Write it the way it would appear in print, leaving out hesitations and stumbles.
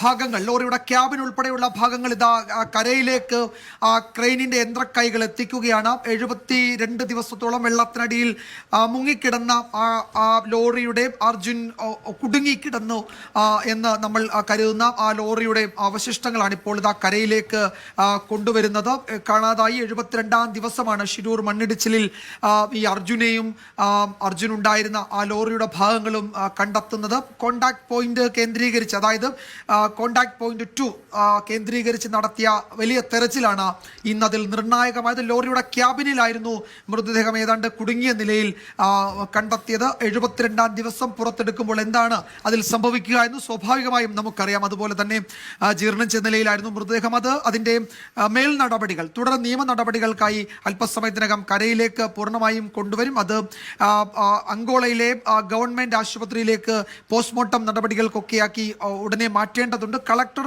ഭാഗങ്ങൾ, ലോറിയുടെ ക്യാബിൻ ഉൾപ്പെടെയുള്ള ഭാഗങ്ങൾ ഇതാ കരയിലേക്ക് ക്രെയിനിന്റെ യന്ത്രക്കൈകൾ എത്തിക്കുകയാണ്. 72 ദിവസത്തോളം വെള്ളത്തിനടിയിൽ മുങ്ങിക്കിടന്ന ലോറിയുടെ അർജുൻ കുടുങ്ങിക്കിടന്നു എന്ന് നമ്മൾ കരുതുന്ന ആ ലോറിയുടെ അവശിഷ്ടങ്ങളാണ് ഇപ്പോൾ ഇതാ കരയിലേക്ക് കൊണ്ടുവരുന്നത്. കാണാതായി 72ാം ദിവസമാണ് ഷിരൂർ മണ്ണിടിച്ചിലിൽ ഈ അർജുൻ ഉണ്ടായിരുന്ന ആ ലോറിയുടെ ഭാഗങ്ങളും കണ്ടെത്തുന്നത്. കോണ്ടാക്ട് പോയിന്റ് കേന്ദ്രീകരിച്ച്, അതായത് കോണ്ടാക്ട് പോയിന്റ് 2 കേന്ദ്രീകരിച്ച് നടത്തിയ വലിയ തെരച്ചിലാണ് ഇന്നതിൽ നിർണായകമായത്. ലോറിയുടെ ക്യാബിനിലായിരുന്നു മൃതദേഹം ഏതാണ്ട് കുടുങ്ങിയ നിലയിൽ കണ്ടെത്തിയത്. 72ാം ദിവസം പുറത്തെടുക്കുമ്പോൾ എന്താണ് അതിൽ സംഭവിക്കുക എന്ന് സ്വാഭാവികമായും നമുക്കറിയാം. അതുപോലെ തന്നെ ജീർണിച്ച നിലയിലായിരുന്നു മൃതദേഹം. അതിൻ്റെ മേൽ നടപടികൾ, തുടർ നിയമ നടപടികൾക്കായി അല്പസമയത്തിനകം കരയിലേക്ക് പൂർണ്ണമായും കൊണ്ടുവരും. അത് അങ്കോളയിലെ ഗവൺമെന്റ് ആശുപത്രിയിലേക്ക് പോസ്റ്റ്മോർട്ടം നടപടികൾക്കൊക്കെയാക്കി ഉടനെ മാറ്റേണ്ടതുണ്ട്. കളക്ടർ